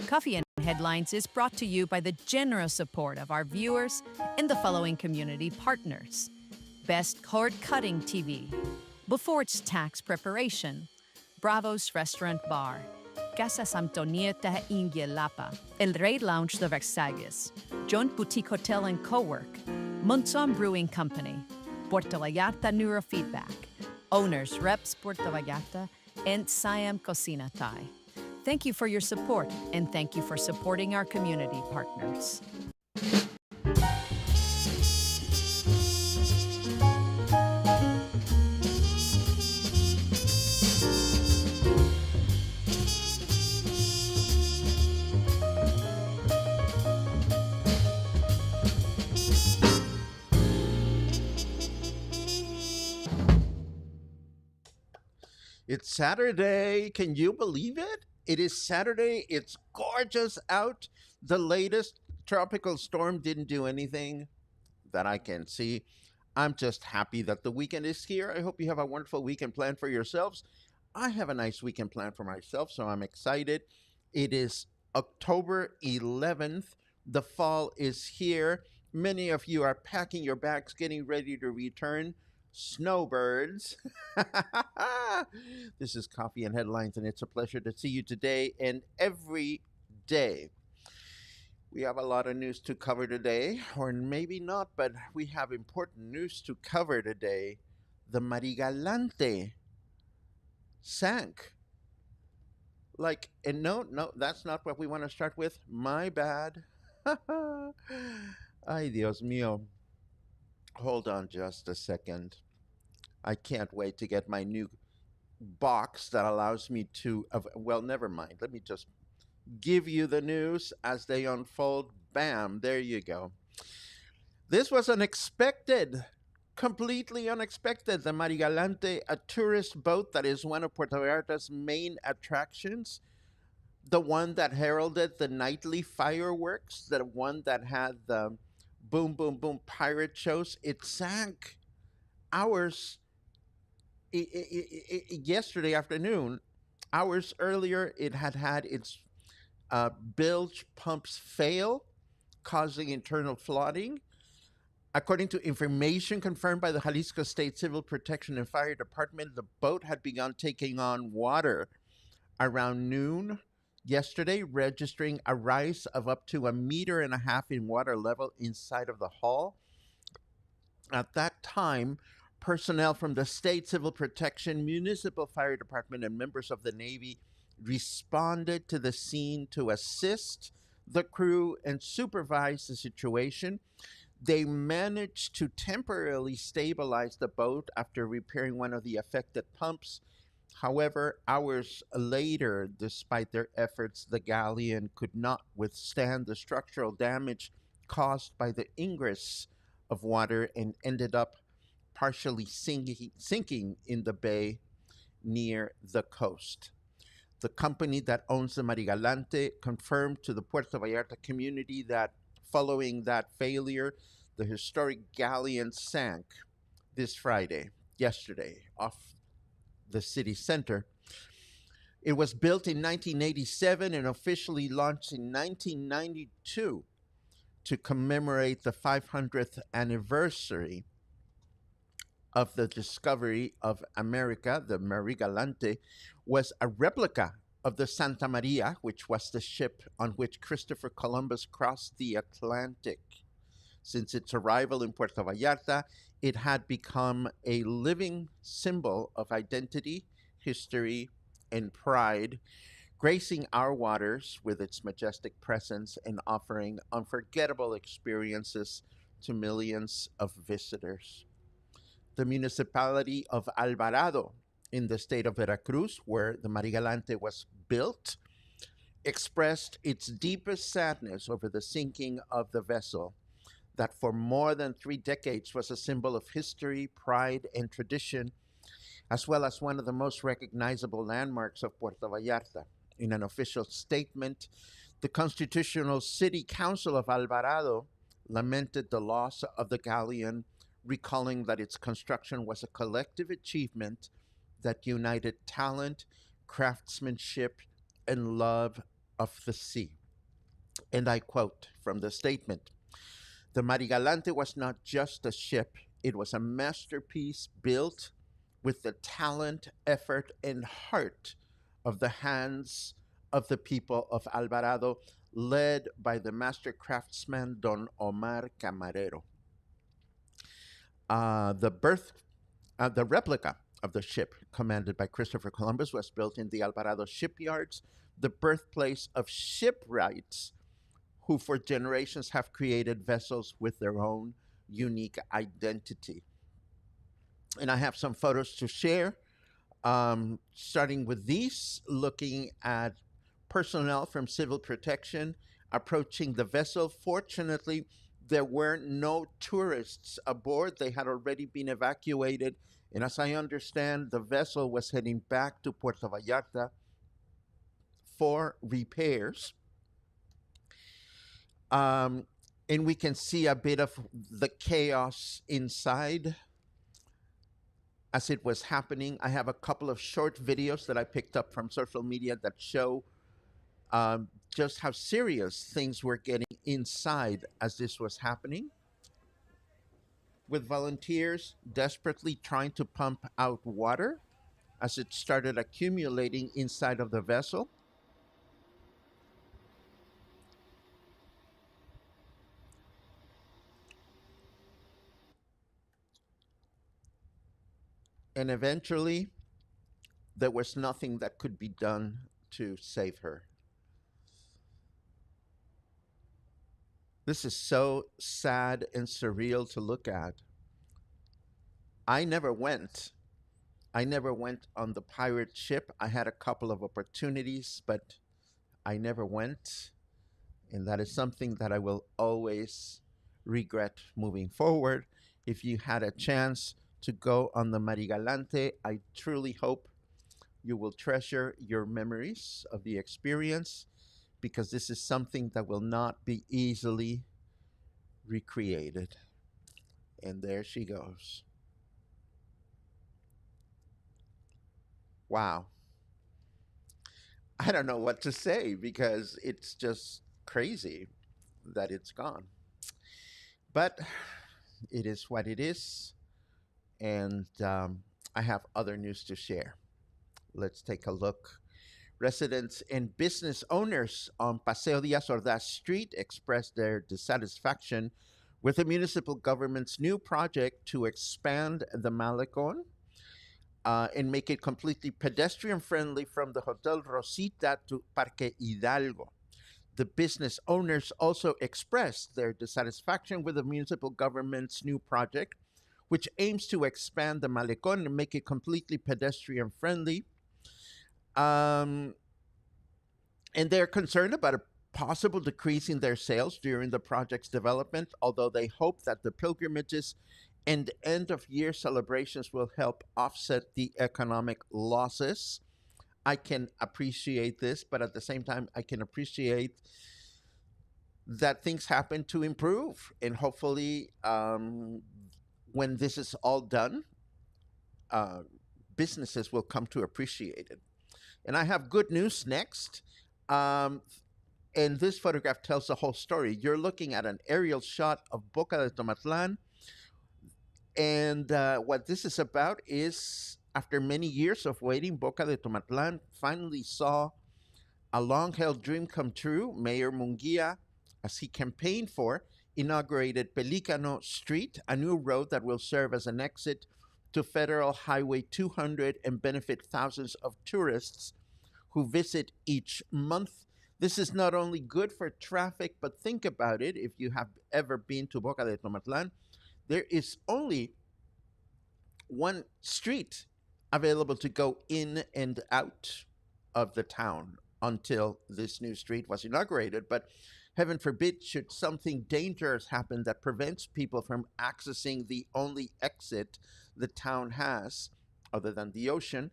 Coffee and Headlines is brought to you by the generous support of our viewers and the following community partners. Best Cord Cutting TV, Before It's Tax Preparation, Bravo's Restaurant Bar, Casa Samtonieta Ingyelapa, El Rey Lounge de Versalles, John Boutique Hotel and Co-work, Monzon Brewing Company, Puerto Vallarta Neurofeedback, Owners Reps Puerto Vallarta, and Siam Cocina Thai. Thank you for your support, and thank you for supporting our community partners. It's Saturday. Can you believe it? It is Saturday. It's gorgeous out. The latest tropical storm didn't do anything that I can see. I'm just happy that the weekend is here. I hope you have a wonderful weekend planned for yourselves. I have a nice weekend planned for myself, so I'm excited. It is October 11th. The fall is here. Many of you are packing your bags, getting ready to return. Snowbirds. This is Coffee and Headlines, and it's a pleasure to see you today and every day. We have a lot of news to cover today, or maybe not, but we have important news to cover today. The Marigalante sank. And no, that's not what we want to start with. My bad. Ay, Dios mío. Hold on just a second. I can't wait to get my new box that allows me to, well, never mind. Let me just give you the news as they unfold. Bam, there you go. This was unexpected, completely unexpected. The Marigalante, a tourist boat that is one of Puerto Vallarta's main attractions, the one that heralded the nightly fireworks, the one that had the boom, boom, boom pirate shows, it sank hours yesterday afternoon. Hours earlier, it had its bilge pumps fail, causing internal flooding. According to information confirmed by the Jalisco State Civil Protection and Fire Department, the boat had begun taking on water around noon yesterday, registering a rise of up to 1.5 meters in water level inside of the hull. At that time, personnel from the State Civil Protection, Municipal Fire Department, and members of the Navy responded to the scene to assist the crew and supervise the situation. They managed to temporarily stabilize the boat after repairing one of the affected pumps. However, hours later, despite their efforts, the galleon could not withstand the structural damage caused by the ingress of water and ended up partially sinking in the bay near the coast. The company that owns the Marigalante confirmed to the Puerto Vallarta community that following that failure, the historic galleon sank this Friday, yesterday, off the city center. It was built in 1987 and officially launched in 1992 to commemorate the 500th anniversary of the discovery of America. The Marigalante was a replica of the Santa Maria, which was the ship on which Christopher Columbus crossed the Atlantic. Since its arrival in Puerto Vallarta, it had become a living symbol of identity, history, and pride, gracing our waters with its majestic presence and offering unforgettable experiences to millions of visitors. The municipality of Alvarado in the state of Veracruz, where the Marigalante was built, expressed its deepest sadness over the sinking of the vessel that for more than 3 decades was a symbol of history, pride, and tradition, as well as one of the most recognizable landmarks of Puerto Vallarta. In an official statement, the Constitutional City Council of Alvarado lamented the loss of the galleon, recalling that its construction was a collective achievement that united talent, craftsmanship, and love of the sea. And I quote from the statement: the Marigalante was not just a ship, it was a masterpiece built with the talent, effort, and heart of the hands of the people of Alvarado, led by the master craftsman Don Omar Camarero. The birth, the replica of the ship, commanded by Christopher Columbus, was built in the Alvarado shipyards, the birthplace of shipwrights, who for generations have created vessels with their own unique identity. And I have some photos to share, starting with these, looking at personnel from civil protection approaching the vessel. Fortunately, there were no tourists aboard. They had already been evacuated. And as I understand, the vessel was heading back to Puerto Vallarta for repairs. And we can see a bit of the chaos inside as it was happening. I have a couple of short videos that I picked up from social media that show just how serious things were getting inside as this was happening, with volunteers desperately trying to pump out water as it started accumulating inside of the vessel. And eventually, there was nothing that could be done to save her. This is so sad and surreal to look at. I never went. I never went on the pirate ship. I had a couple of opportunities, but I never went. And that is something that I will always regret moving forward. If you had a chance to go on the Marigalante, I truly hope you will treasure your memories of the experience, because this is something that will not be easily recreated. And there she goes. Wow. I don't know what to say, because it's just crazy that it's gone. But it is what it is. And I have other news to share. Let's take a look. Residents and business owners on Paseo Diaz Ordaz Street expressed their dissatisfaction with the municipal government's new project to expand the Malecón and make it completely pedestrian friendly from the Hotel Rosita to Parque Hidalgo. The business owners also expressed their dissatisfaction with the municipal government's new project, which aims to expand the Malecón and make it completely pedestrian friendly. And they're concerned about a possible decrease in their sales during the project's development, although they hope that the pilgrimages and end of year celebrations will help offset the economic losses. I can appreciate this, but at the same time, I can appreciate that things happen to improve. And hopefully, when this is all done, businesses will come to appreciate it. And I have good news next. And this photograph tells the whole story. You're looking at an aerial shot of Boca de Tomatlán. And what this is about is, after many years of waiting, Boca de Tomatlán finally saw a long-held dream come true. Mayor Munguia, as he campaigned for, inaugurated Pelicano Street, a new road that will serve as an exit to Federal Highway 200 and benefit thousands of tourists who visit each month. This is not only good for traffic, but think about it. If you have ever been to Boca de Tomatlán, there is only one street available to go in and out of the town until this new street was inaugurated. But heaven forbid, should something dangerous happen that prevents people from accessing the only exit the town has, other than the ocean,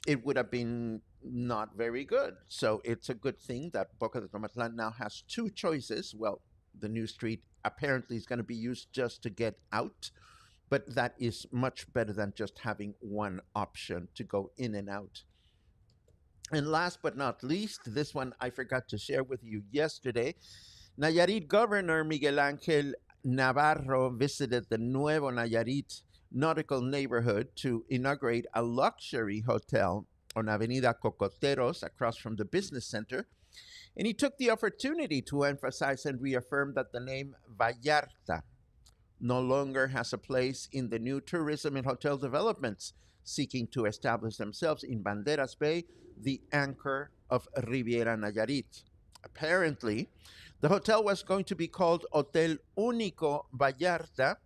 it would have been not very good. So it's a good thing that Boca de Tomatlán now has two choices. Well, the new street apparently is going to be used just to get out, but that is much better than just having one option to go in and out And last but not least, this one I forgot to share with you yesterday. Nayarit Governor Miguel Ángel Navarro visited the Nuevo Nayarit nautical neighborhood to inaugurate a luxury hotel on Avenida Cocoteros across from the business center. And he took the opportunity to emphasize and reaffirm that the name Vallarta no longer has a place in the new tourism and hotel developments seeking to establish themselves in Banderas Bay, the anchor of Riviera Nayarit. Apparently, the hotel was going to be called Hotel Único Vallarta,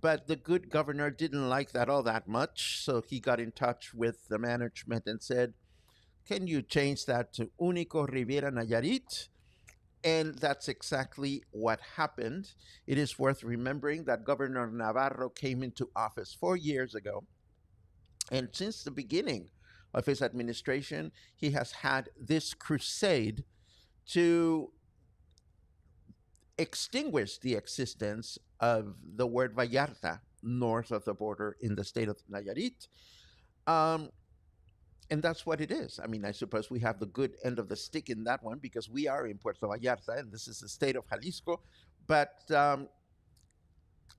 but the good governor didn't like that all that much, so he got in touch with the management and said, can you change that to Único Riviera Nayarit? And that's exactly what happened. It is worth remembering that Governor Navarro came into office 4 years ago. And since the beginning of his administration, he has had this crusade to extinguish the existence of the word Vallarta north of the border in the state of Nayarit. And that's what it is. I mean, I suppose we have the good end of the stick in that one because we are in Puerto Vallarta and this is the state of Jalisco. But I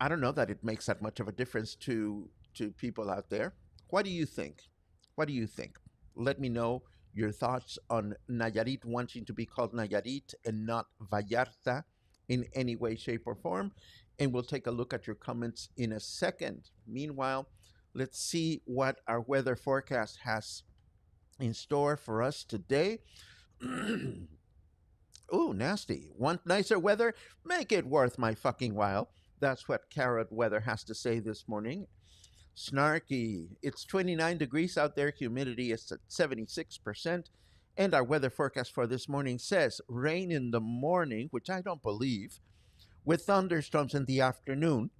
don't know that it makes that much of a difference to people out there. What do you think? What do you think? Let me know your thoughts on Nayarit wanting to be called Nayarit and not Vallarta in any way, shape, or form. And we'll take a look at your comments in a second. Meanwhile, let's see what our weather forecast has in store for us today. Ooh, nasty. Want nicer weather? Make it worth my fucking while. That's what Carrot Weather has to say this morning. Snarky. It's 29 degrees out there. Humidity is at 76%. And our weather forecast for this morning says rain in the morning, which I don't believe, with thunderstorms in the afternoon.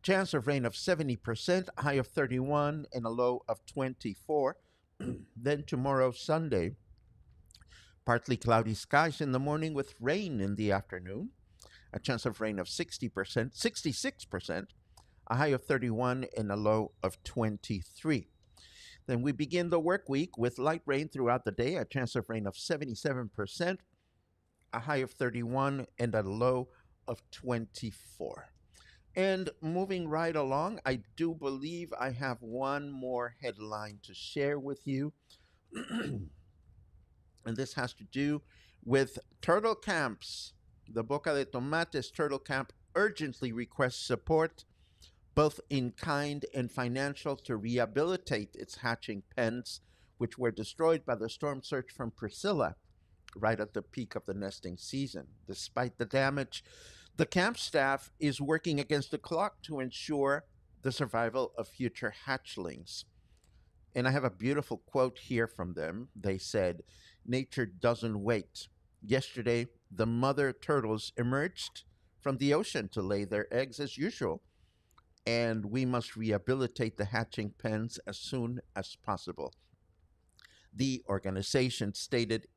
Chance of rain of 70%, high of 31, and a low of 24. Then tomorrow, Sunday, partly cloudy skies in the morning with rain in the afternoon. A chance of rain of 60%, 66%, a high of 31, and a low of 23. Then we begin the work week with light rain throughout the day, a chance of rain of 77%, a high of 31, and a low of 24. And moving right along, I do believe I have one more headline to share with you. And this has to do with turtle camps. The Boca de Tomatlán turtle camp urgently requests support, both in kind and financial, to rehabilitate its hatching pens, which were destroyed by the storm surge from Priscilla right at the peak of the nesting season. Despite the damage, the camp staff is working against the clock to ensure the survival of future hatchlings. And I have a beautiful quote here from them. They said, "Nature doesn't wait. Yesterday, the mother turtles emerged from the ocean to lay their eggs as usual, and we must rehabilitate the hatching pens as soon as possible." The organization stated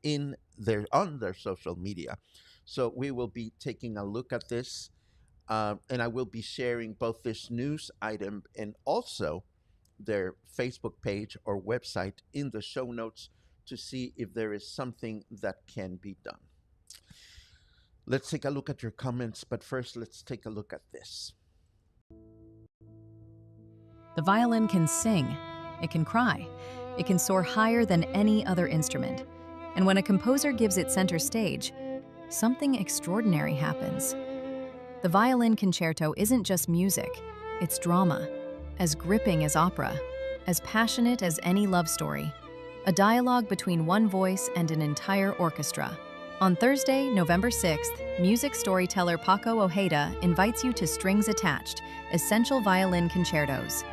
on their social media. So we will be taking a look at this, and I will be sharing both this news item and also their Facebook page or website in the show notes to see if there is something that can be done. Let's take a look at your comments, but first let's take a look at this. The violin can sing, it can cry, it can soar higher than any other instrument. And when a composer gives it center stage, something extraordinary happens. The violin concerto isn't just music, it's drama, as gripping as opera, as passionate as any love story, a dialogue between one voice and an entire orchestra. On Thursday, November 6th, music storyteller Paco Ojeda invites you to Strings Attached, Essential Violin Concertos.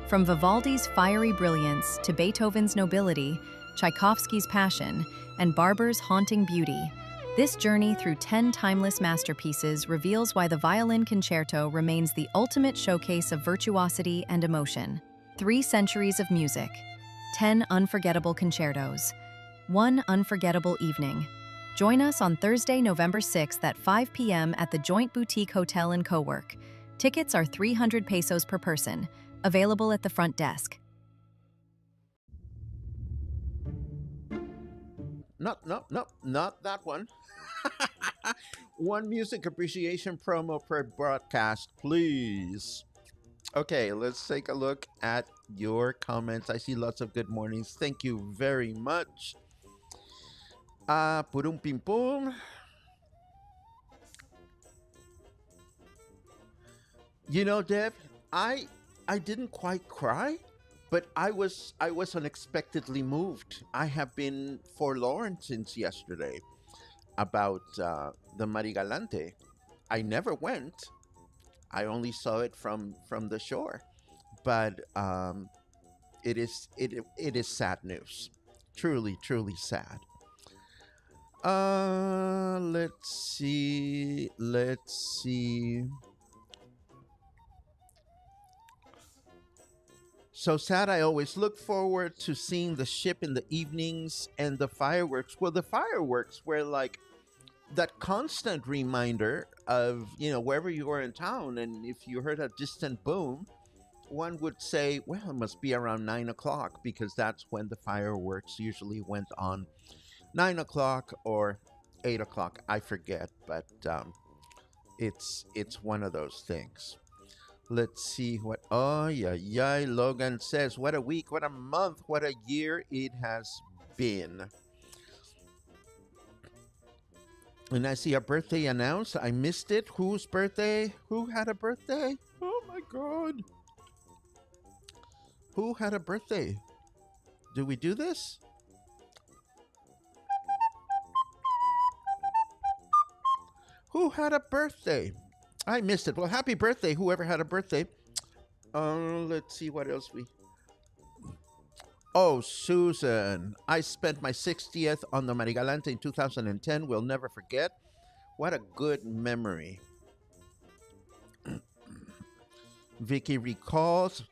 From Vivaldi's fiery brilliance to Beethoven's nobility, Tchaikovsky's passion, and Barber's haunting beauty, this journey through 10 timeless masterpieces reveals why the violin concerto remains the ultimate showcase of virtuosity and emotion. 3 centuries of music, 10 unforgettable concertos, 1 unforgettable evening. Join us on Thursday, November 6th at 5 p.m. at the Joint Boutique Hotel and Co-work. Tickets are 300 pesos per person, available at the front desk. not that one. One music appreciation promo per broadcast, please. Okay, let's take a look at your comments. I see lots of good mornings. Thank you very much. Purum pim pum. You know, Deb, I didn't quite cry, but I was unexpectedly moved. I have been forlorn since yesterday about the Marigalante. I never went. I only saw it from the shore, but it is sad news. Truly sad. Let's see. Let's see. So sad. I always look forward to seeing the ship in the evenings and the fireworks. Well, the fireworks were like that constant reminder of, wherever you were in town, and if you heard a distant boom, one would say, well, it must be around 9 o'clock, because that's when the fireworks usually went on. 9 o'clock or 8 o'clock, I forget, but it's one of those things. Let's see what. Oh, yeah. Logan says, what a week, what a month, what a year it has been. And I see a birthday announced. I missed it. Whose birthday? Who had a birthday? Oh, my God. Who had a birthday? Do we do this? Who had a birthday? I missed it. Well, happy birthday, whoever had a birthday. Let's see what else we. Oh, Susan. I spent my 60th on the Marigalante in 2010. We'll never forget. What a good memory. Vicky recalls,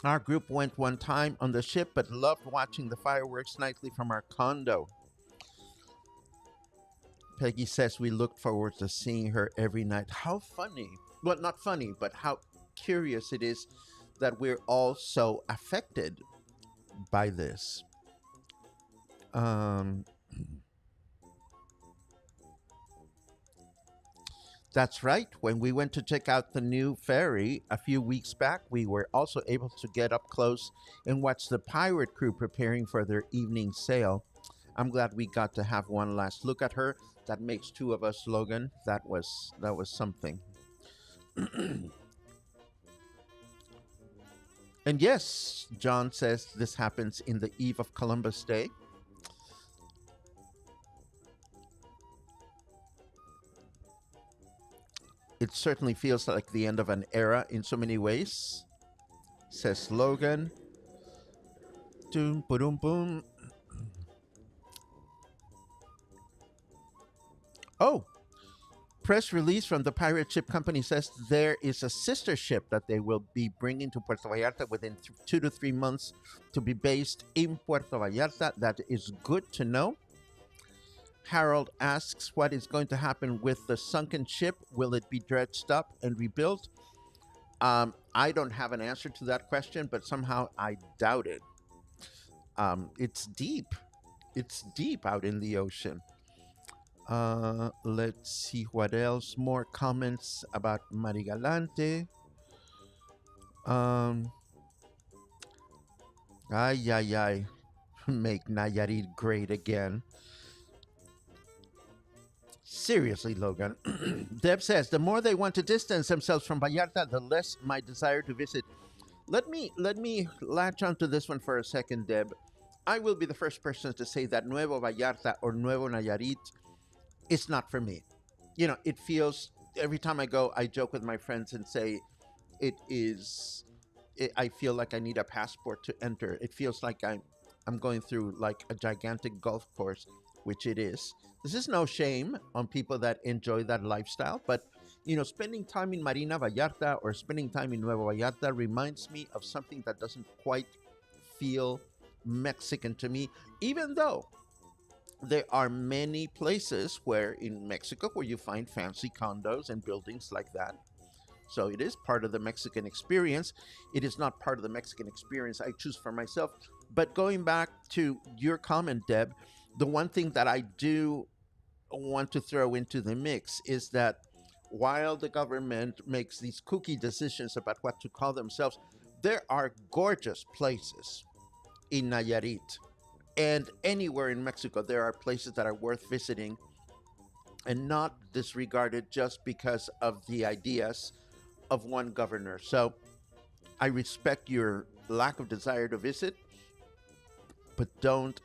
our group went one time on the ship, but loved watching the fireworks nightly from our condo. Peggy says we looked forward to seeing her every night. How funny. Well, not funny, but how curious it is that we're all so affected by this. That's right. When we went to check out the new ferry a few weeks back, we were also able to get up close and watch the pirate crew preparing for their evening sail. I'm glad we got to have one last look at her. That makes two of us, Logan. That was something. And yes, John says this happens in the eve of Columbus Day. It certainly feels like the end of an era in so many ways, says Logan. Boom, boom, boom. Oh, press release from the pirate ship company says there is a sister ship that they will be bringing to Puerto Vallarta within 2 to 3 months to be based in Puerto Vallarta. That is good to know. Harold asks what is going to happen with the sunken ship. Will it be dredged up and rebuilt? I don't have an answer to that question, but somehow I doubt it. It's deep. It's deep out in the ocean. Let's see what else. More comments about Marigalante. Ay. Make Nayarit great again. Seriously, Logan. Deb says, the more they want to distance themselves from Vallarta, the less my desire to visit. Let me latch onto this one for a second, Deb. I will be the first person to say that Nuevo Vallarta or Nuevo Nayarit is not for me. It feels, every time I go, I joke with my friends and say, I feel like I need a passport to enter. It feels like I'm going through like a gigantic golf course, which it is. This is no shame on people that enjoy that lifestyle, but spending time in Marina Vallarta or spending time in Nuevo Vallarta reminds me of something that doesn't quite feel Mexican to me, even though there are many places in Mexico where you find fancy condos and buildings like that. So it is part of the Mexican experience. It is not part of the Mexican experience I choose for myself. But going back to your comment, Deb, The one thing that I do want to throw into the mix is that while the government makes these kooky decisions about what to call themselves, there are gorgeous places in Nayarit and anywhere in Mexico. There are places that are worth visiting and not disregarded just because of the ideas of one governor. So I respect your lack of desire to visit, but don't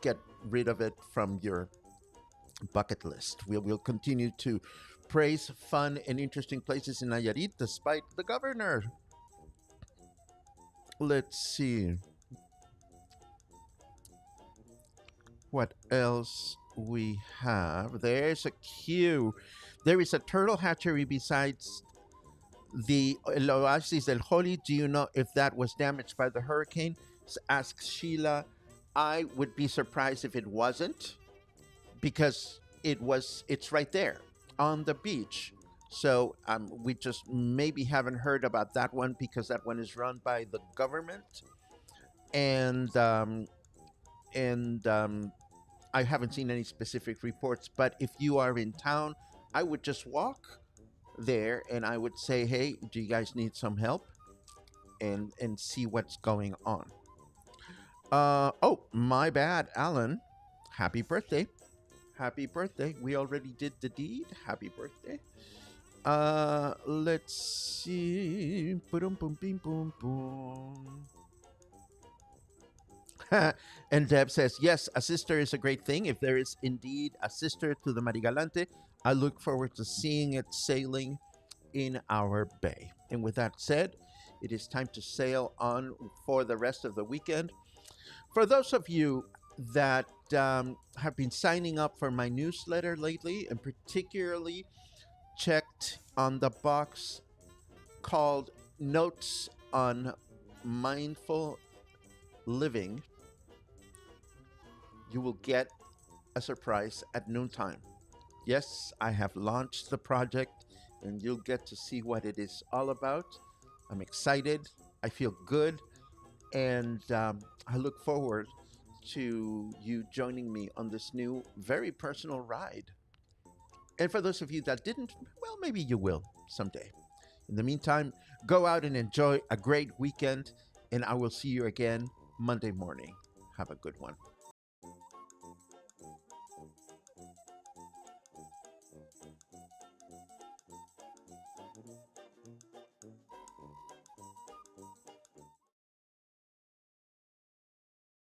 get rid of it from your bucket list. We will continue to praise fun and interesting places in Nayarit despite the governor. Let's see what else we have. There's a queue. There is a turtle hatchery besides the El Oasis del Holy. Do you know if that was damaged by the hurricane? Asks Sheila. I would be surprised if it wasn't, because it's right there on the beach. So we just maybe haven't heard about that one because that one is run by the government, and I haven't seen any specific reports. But if you are in town, I would just walk there and I would say, hey, do you guys need some help? And see what's going on. Oh, my bad, Alan. Happy birthday. Happy birthday. We already did the deed. Happy birthday. Let's see. Boom, boom, boom, boom, boom. And Deb says, yes, a sister is a great thing. If there is indeed a sister to the Marigalante, I look forward to seeing it sailing in our bay. And with that said, it is time to sail on for the rest of the weekend. For those of you that have been signing up for my newsletter lately, and particularly checked on the box called Notes on Mindful Living, you will get a surprise at noontime. Yes, I have launched the project, and you'll get to see what it is all about. I'm excited. I feel good. And I look forward to you joining me on this new, very personal ride. And for those of you that didn't, well, maybe you will someday. In the meantime, go out and enjoy a great weekend, and I will see you again Monday morning. Have a good one.